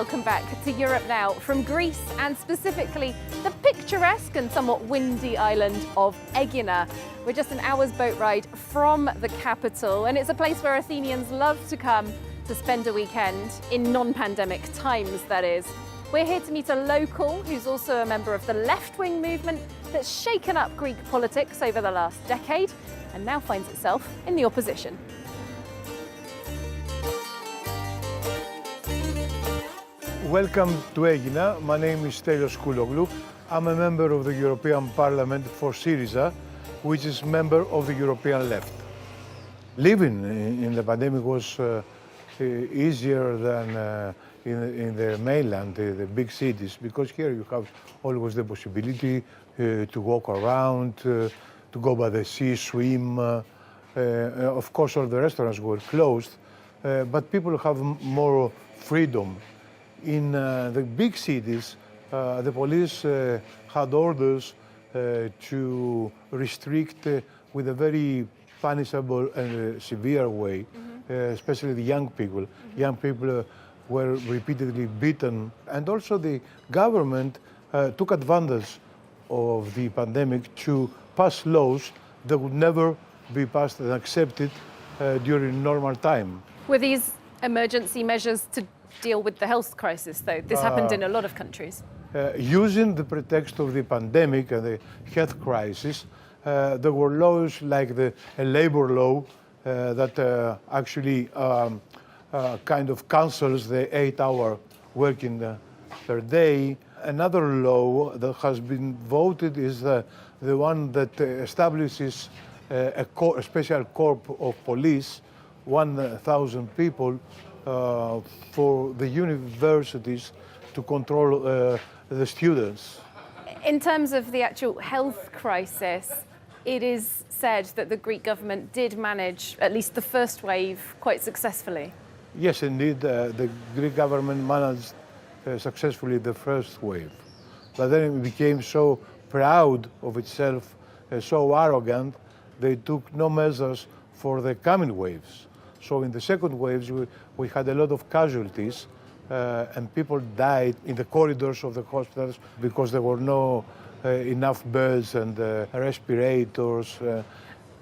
welcome back to Europe Now from Greece and specifically the picturesque and somewhat windy island of Aegina. We're just an hour's boat ride from the capital, and it's a place where Athenians love to come to spend a weekend, in non-pandemic times that is. We're here to meet a local who's also a member of the left-wing movement that's shaken up Greek politics over the last decade and now finds itself in the opposition. Welcome to Aegina. My name is Stelios Kouloglou. I'm a member of the European Parliament for Syriza, which is a member of the European left. Living in the pandemic was easier than in the mainland, the big cities, because here you have always the possibility to walk around, to go by the sea, swim. Of course, all the restaurants were closed, but people have more freedom. In the big cities, the police had orders to restrict with a very punishable and severe way, especially the young people. Young people were repeatedly beaten, and also the government took advantage of the pandemic to pass laws that would never be passed and accepted during normal time. Were these emergency measures to deal with the health crisis, though? This happened in a lot of countries. Using the pretext of the pandemic and the health crisis, there were laws like the labor law that actually kind of cancels the 8-hour working per day. Another law that has been voted is the one that establishes a special corps of police, 1,000 people, for the universities to control the students. In terms of the actual health crisis, it is said that the Greek government did manage at least the first wave quite successfully. Yes, indeed, the Greek government managed successfully the first wave. But then it became so proud of itself, so arrogant, they took no measures for the coming waves. So in the second waves, we had a lot of casualties, and people died in the corridors of the hospitals because there were no enough beds and respirators.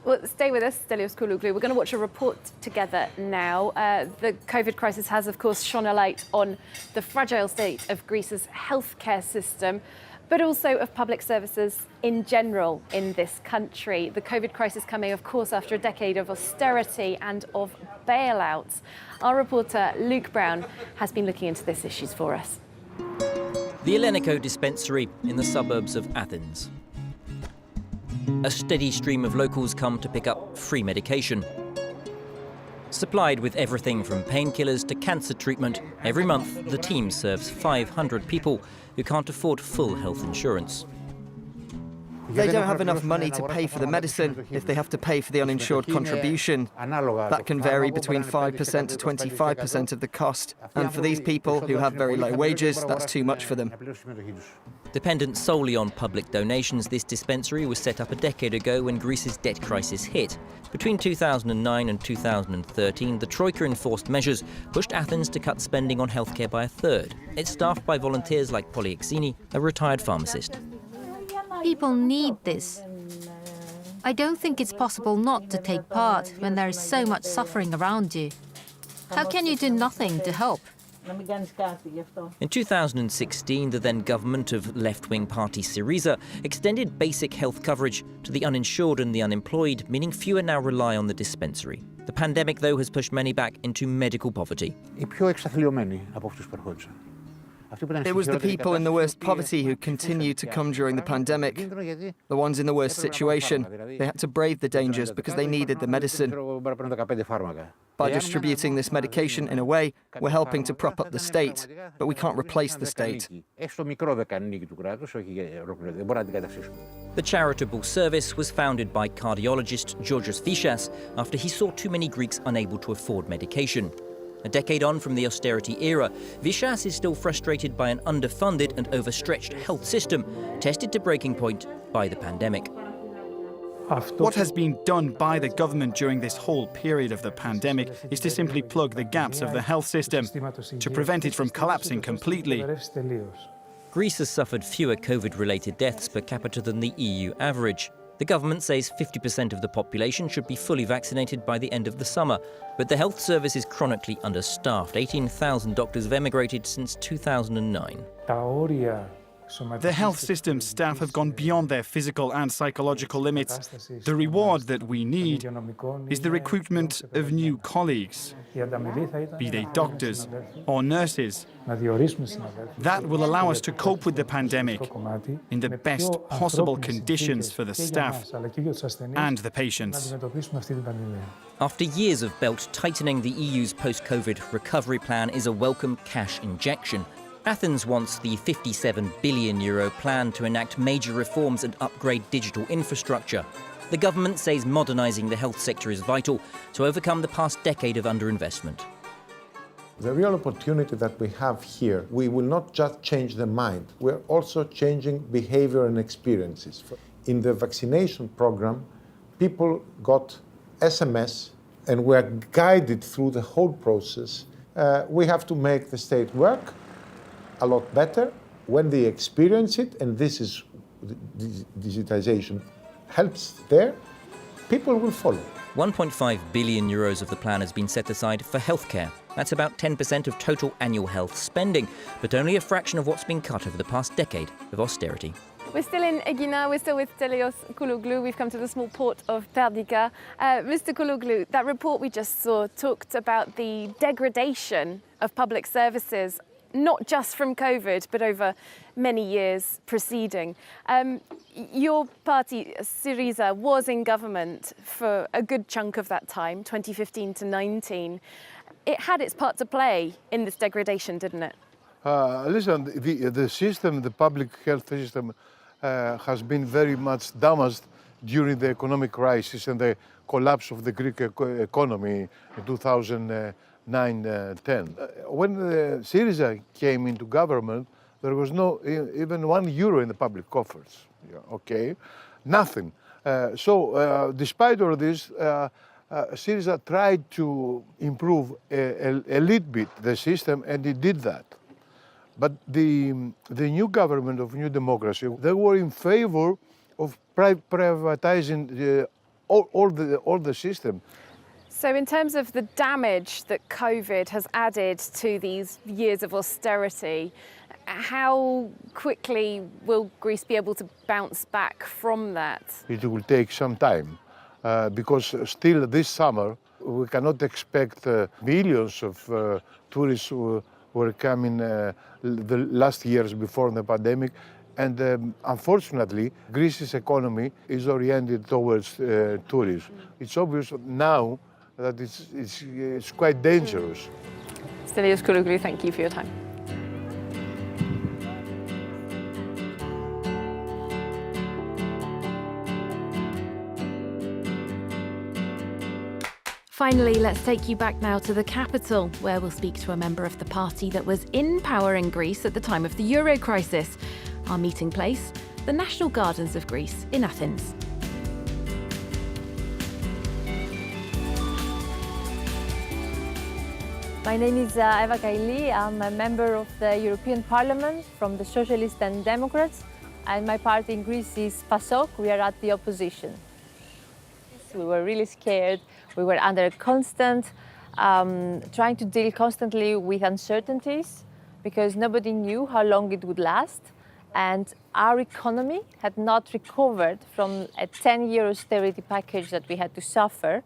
Well, stay with us, Stelios Kouloglou. We're going to watch a report together now. The COVID crisis has, of course, shone a light on the fragile state of Greece's healthcare system, but also of public services in general in this country. The COVID crisis coming, of course, after a decade of austerity and of bailouts. Our reporter, Luke Brown, has been looking into these issues for us. The Elleniko dispensary in the suburbs of Athens. A steady stream of locals come to pick up free medication. Supplied with everything from painkillers to cancer treatment, every month the team serves 500 people who can't afford full health insurance. They don't have enough money to pay for the medicine if they have to pay for the uninsured contribution. That can vary between 5% to 25% of the cost. And for these people who have very low wages, that's too much for them. Dependent solely on public donations, this dispensary was set up a decade ago when Greece's debt crisis hit. Between 2009 and 2013, the Troika enforced measures pushed Athens to cut spending on healthcare by a third. It's staffed by volunteers like Polyaxini, a retired pharmacist. People need this. I don't think it's possible not to take part when there is so much suffering around you. How can you do nothing to help? In 2016, the then government of left-wing party Syriza extended basic health coverage to the uninsured and the unemployed, meaning fewer now rely on the dispensary. The pandemic, though, has pushed many back into medical poverty. It was the people in the worst poverty who continued to come during the pandemic, the ones in the worst situation. They had to brave the dangers because they needed the medicine. By distributing this medication in a way, we're helping to prop up the state, but we can't replace the state. The charitable service was founded by cardiologist Georgios Vishas after he saw too many Greeks unable to afford medication. A decade on from the austerity era, Vishas is still frustrated by an underfunded and overstretched health system, tested to breaking point by the pandemic. What has been done by the government during this whole period of the pandemic is to simply plug the gaps of the health system to prevent it from collapsing completely. Greece has suffered fewer COVID-related deaths per capita than the EU average. The government says 50% of the population should be fully vaccinated by the end of the summer, but the health service is chronically understaffed. 18,000 doctors have emigrated since 2009. The health system staff have gone beyond their physical and psychological limits. The reward that we need is the recruitment of new colleagues, be they doctors or nurses. That will allow us to cope with the pandemic in the best possible conditions for the staff and the patients. After years of belt tightening, the EU's post-COVID recovery plan is a welcome cash injection. Athens wants the €57 billion plan to enact major reforms and upgrade digital infrastructure. The government says modernising the health sector is vital to overcome the past decade of underinvestment. The real opportunity that we have here, we will not just change the mind, we're also changing behavior and experiences. In the vaccination program, people got SMS and were guided through the whole process. We have to make the state work a lot better when they experience it, and this is digitization helps there, people will follow. €1.5 billion of the plan has been set aside for healthcare. That's about 10% of total annual health spending, but only a fraction of what's been cut over the past decade of austerity. We're still in Aegina, we're still with Stelios Kouloglou. We've come to the small port of Perdica. Mr. Kouloglou, that report we just saw talked about the degradation of public services, not just from COVID, but over many years preceding. Your party, Syriza, was in government for a good chunk of that time, 2015 to 19. It had its part to play in this degradation, didn't it? Listen, the system, the public health system, has been very much damaged during the economic crisis and the collapse of the Greek economy in 2009-10. When Syriza came into government, there was no even €1 in the public coffers. Okay, nothing. So, despite all this, Syriza tried to improve a little bit the system, and it did that. But the new government of New Democracy, they were in favor of privatizing all the system. So in terms of the damage that COVID has added to these years of austerity, how quickly will Greece be able to bounce back from that? It will take some time because still this summer we cannot expect millions of tourists who were coming the last years before the pandemic. And unfortunately, Greece's economy is oriented towards tourism. It's obvious now that it's quite dangerous. Stelios Kouloglou, thank you for your time. Finally, let's take you back now to the capital, where we'll speak to a member of the party that was in power in Greece at the time of the Euro crisis. Our meeting place, the National Gardens of Greece in Athens. My name is Eva Kaili. I'm a member of the European Parliament from the Socialists and Democrats, and my party in Greece is PASOK. We are at the opposition. We were really scared. We were under constant, trying to deal constantly with uncertainties because nobody knew how long it would last. And our economy had not recovered from a 10-year austerity package that we had to suffer.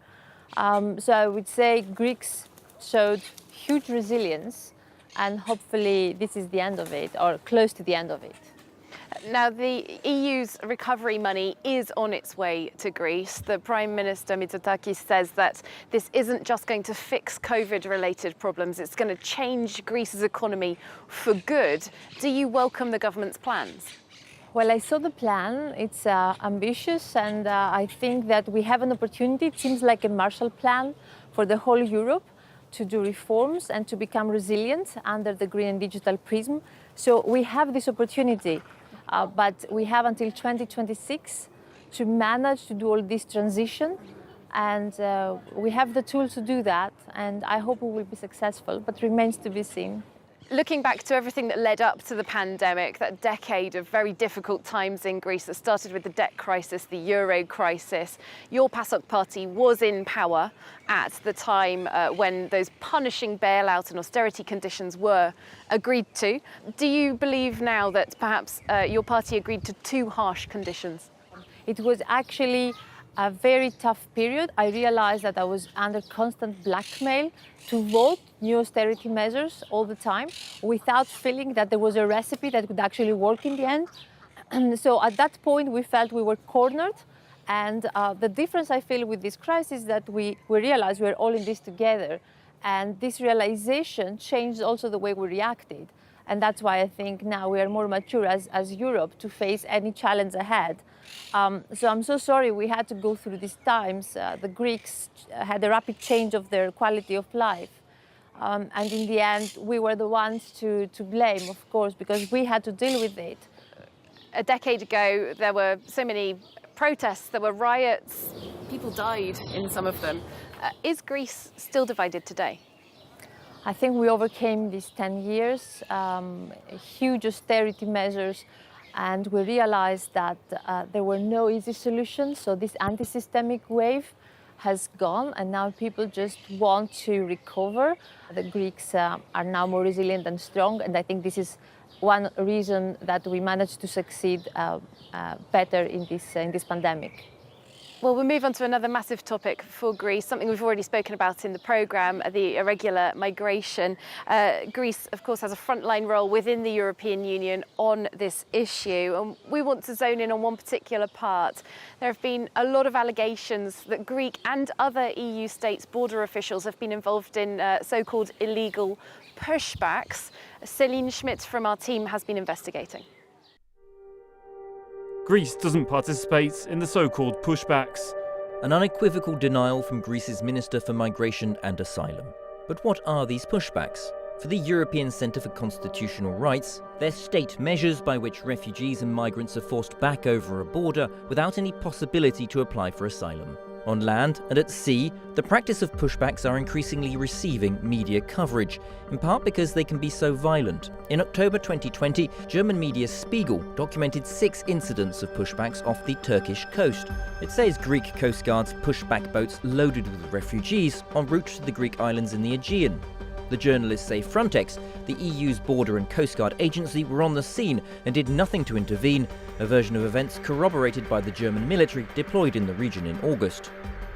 So I would say Greeks showed huge resilience, and hopefully this is the end of it, or close to the end of it. Now, the EU's recovery money is on its way to Greece. The Prime Minister Mitsotakis says that this isn't just going to fix COVID-related problems, it's going to change Greece's economy for good. Do you welcome the government's plans? Well, I saw the plan. It's ambitious, and I think that we have an opportunity. It seems like a Marshall Plan for the whole Europe to do reforms and to become resilient under the green and digital prism. So we have this opportunity, but we have until 2026 to manage to do all this transition. And we have the tools to do that, and I hope we will be successful, but remains to be seen. Looking back to everything that led up to the pandemic, that decade of very difficult times in Greece that started with the debt crisis, the euro crisis, your PASOK party was in power at the time when those punishing bailout and austerity conditions were agreed to. Do you believe now that perhaps your party agreed to too harsh conditions? It was actually a very tough period. I realized that I was under constant blackmail to vote new austerity measures all the time without feeling that there was a recipe that would actually work in the end. So at that point, we felt we were cornered. And the difference I feel with this crisis is that we realized we're all in this together. And this realization changed also the way we reacted. And that's why I think now we are more mature as Europe to face any challenge ahead. So I'm so sorry we had to go through these times. The Greeks had a rapid change of their quality of life. And in the end, we were the ones to blame, of course, because we had to deal with it. A decade ago, there were so many protests, there were riots, people died in some of them. Is Greece still divided today? I think we overcame these 10 years, huge austerity measures, and we realized that there were no easy solutions. So this anti-systemic wave has gone, and now people just want to recover. The Greeks are now more resilient and strong, and I think this is one reason that we managed to succeed better in this pandemic. Well, we'll move on to another massive topic for Greece, something we've already spoken about in the programme, the irregular migration. Greece, of course, has a frontline role within the European Union on this issue, and we want to zone in on one particular part. There have been a lot of allegations that Greek and other EU states' border officials have been involved in so-called illegal pushbacks. Celine Schmidt from our team has been investigating. Greece doesn't participate in the so-called pushbacks. An unequivocal denial from Greece's Minister for Migration and Asylum. But what are these pushbacks? For the European Centre for Constitutional Rights, they're state measures by which refugees and migrants are forced back over a border without any possibility to apply for asylum. On land and at sea, the practice of pushbacks are increasingly receiving media coverage, in part because they can be so violent. In October 2020, German media Spiegel documented 6 incidents of pushbacks off the Turkish coast. It says Greek Coast Guards pushed back boats loaded with refugees en route to the Greek islands in the Aegean. The journalists say Frontex, the EU's border and coast guard agency, were on the scene and did nothing to intervene, a version of events corroborated by the German military deployed in the region in August.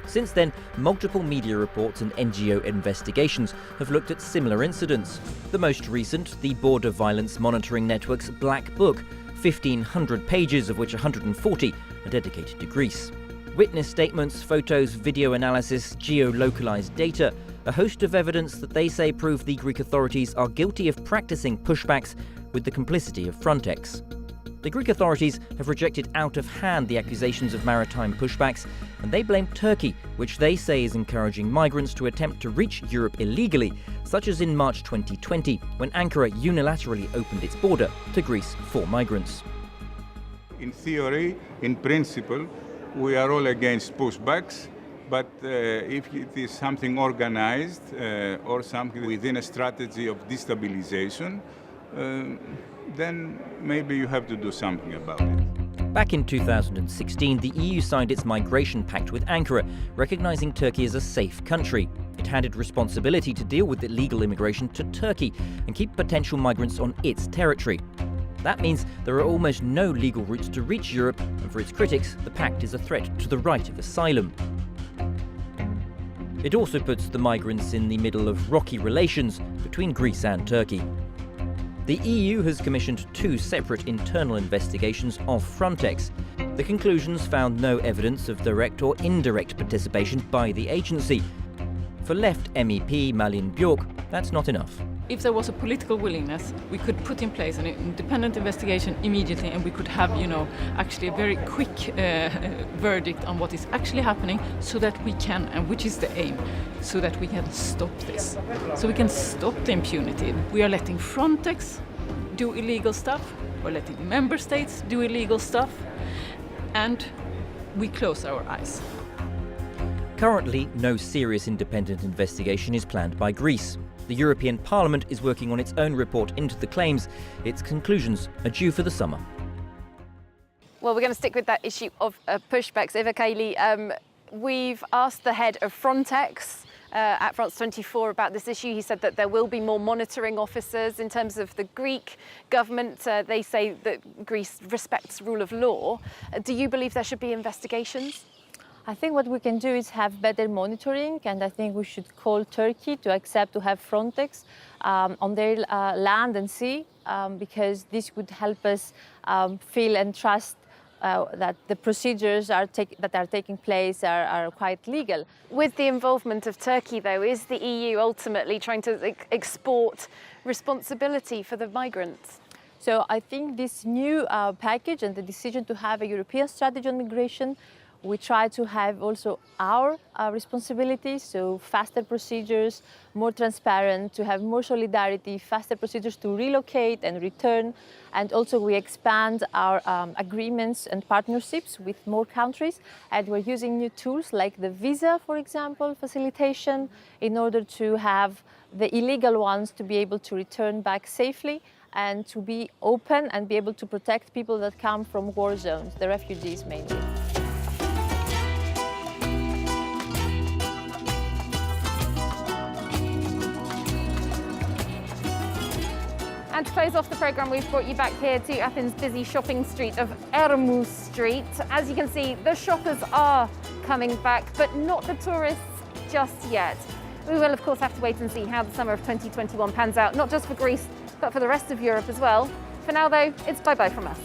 Since then, multiple media reports and NGO investigations have looked at similar incidents. The most recent, the Border Violence Monitoring Network's Black Book, 1,500 pages of which 140 are dedicated to Greece. Witness statements, photos, video analysis, geo-localized data, a host of evidence that they say prove the Greek authorities are guilty of practicing pushbacks with the complicity of Frontex. The Greek authorities have rejected out of hand the accusations of maritime pushbacks, and they blame Turkey, which they say is encouraging migrants to attempt to reach Europe illegally, such as in March 2020, when Ankara unilaterally opened its border to Greece for migrants. In theory, in principle, we are all against pushbacks. But if it is something organized or something within a strategy of destabilization, then maybe you have to do something about it. Back in 2016, the EU signed its migration pact with Ankara, recognizing Turkey as a safe country. It handed responsibility to deal with illegal immigration to Turkey and keep potential migrants on its territory. That means there are almost no legal routes to reach Europe, and for its critics, the pact is a threat to the right of asylum. It also puts the migrants in the middle of rocky relations between Greece and Turkey. The EU has commissioned 2 separate internal investigations of Frontex. The conclusions found no evidence of direct or indirect participation by the agency. For Left MEP Malin Bjork, that's not enough. If there was a political willingness, we could put in place an independent investigation immediately, and we could have, actually a very quick verdict on what is actually happening, so that we can, and which is the aim, so that we can stop this. So we can stop the impunity. We are letting Frontex do illegal stuff, we're letting member states do illegal stuff, and we close our eyes. Currently, no serious independent investigation is planned by Greece. The European Parliament is working on its own report into the claims. Its conclusions are due for the summer. Well, we're going to stick with that issue of pushbacks. Eva Kaili, we've asked the head of Frontex at France 24 about this issue. He said that there will be more monitoring officers. In terms of the Greek government, they say that Greece respects rule of law. Do you believe there should be investigations? I think what we can do is have better monitoring, and I think we should call Turkey to accept to have Frontex on their land and sea, because this would help us feel and trust that the procedures that are taking place are quite legal. With the involvement of Turkey, though, is the EU ultimately trying to export responsibility for the migrants? So I think this new package and the decision to have a European strategy on migration, we try to have also our responsibilities, so faster procedures, more transparent, to have more solidarity, faster procedures to relocate and return. And also we expand our agreements and partnerships with more countries. And we're using new tools like the visa, for example, facilitation, in order to have the illegal ones to be able to return back safely and to be open and be able to protect people that come from war zones, the refugees mainly. And to close off the programme, we've brought you back here to Athens' busy shopping street of Ermou Street. As you can see, the shoppers are coming back, but not the tourists just yet. We will, of course, have to wait and see how the summer of 2021 pans out, not just for Greece, but for the rest of Europe as well. For now, though, it's bye-bye from us.